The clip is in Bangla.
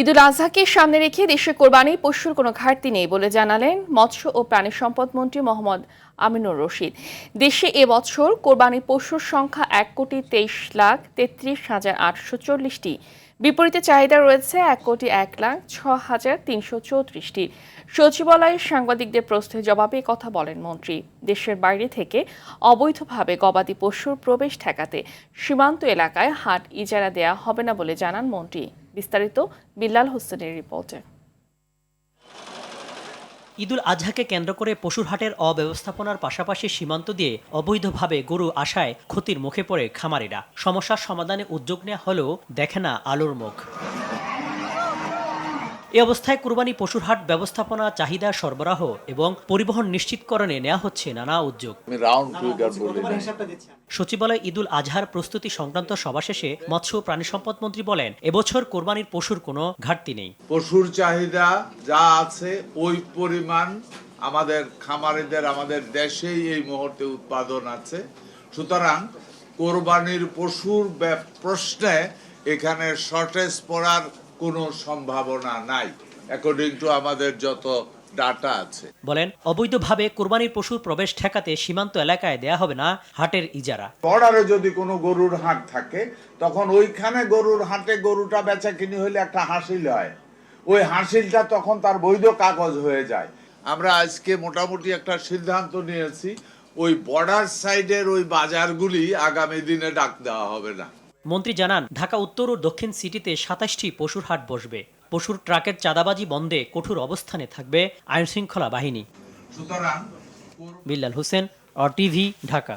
ঈদুল আজহাকে সামনে রেখে দেশে কোরবানির পশুর কোনো ঘাটতি নেই বলে জানালেন মৎস্য ও প্রাণী সম্পদ মন্ত্রী মোহাম্মদ আমিনুর রশিদ। দেশে এবছর কোরবানির পশুর সংখ্যা ১,২৩,৩৩,৮৪০টি। বিপরীতে চাহিদা রয়েছে ১,১,০৬,৩34টি। সচিবালয়ে সাংবাদিকদের প্রশ্নের জবাবে কথা বলেন মন্ত্রী। দেশের বাইরে থেকে অবৈধভাবে গবাদি পশুর প্রবেশ ঠেকাতে সীমান্ত এলাকায় হাট ইজারা দেয়া হবে না বলে জানান মন্ত্রী। বিস্তারিত বিল্লাল হোসেনের রিপোর্টে। ঈদুল আজহাকে কেন্দ্র করে পশুর হাটের অব্যবস্থাপনার পাশাপাশি সীমান্ত দিয়ে অবৈধভাবে গরু আসায় ক্ষতির মুখে পড়ে খামারিরা। সমস্যার সমাধানে উদ্যোগ নেওয়া হলেও দেখে না আলোর মুখ। এ অবস্থায় কুরবানি পশুর হাট ব্যবস্থাপনা, চাহিদা সরবরাহ এবং পরিবহন নিশ্চিতকরণে নেওয়া হচ্ছে নানা উদ্যোগ। সচিবালয় ঈদুল আজহার প্রস্তুতি সংক্রান্ত সভা শেষে মৎস্য ও প্রাণী সম্পদ মন্ত্রী বলেন, এবছর কোরবানির পশুর কোনো ঘাটতি নেই। পশুর চাহিদা যা আছে ওই পরিমাণ আমাদের খামারিদের আমাদের দেশেই এই মুহূর্তে উৎপাদন আছে। সুতরাং কোরবানির পশুর প্রশ্নে এখানে শর্টেজ পড়ার কোনো সম্ভাবনা নাই অ্যাকর্ডিং টু আমাদের যত ডাটা আছে। বলেন, অবৈধভাবে কোরবানির পশুর প্রবেশ ঠেকাতে সীমান্ত এলাকায় দেয়া হবে না হাটের ইজারা। বর্ডারে যদি কোনো গরুর হাট থাকে তখন ওইখানে গরুর হাটে গরুটা বেচা কিনি হলে একটা হাসিল হয়, ওই হাসিলটা তখন তার বৈধ কাগজ হয়ে যায়। আমরা আজকে মোটামুটি একটা সিদ্ধান্ত নিয়েছি, ওই বর্ডার সাইডের ওই বাজারগুলি আগামী দিনে ডাক দেওয়া হবে না। মন্ত্রী জানান, ঢাকা উত্তর ও দক্ষিণ সিটিতে ২৭টি পশুর হাট বসবে। পশুর ট্রাকের চাঁদাবাজি বন্ধে কঠোর অবস্থানে থাকবে আইনশৃঙ্খলা বাহিনী। সুতরাং বিল্লাল হোসেন, RTV, ঢাকা।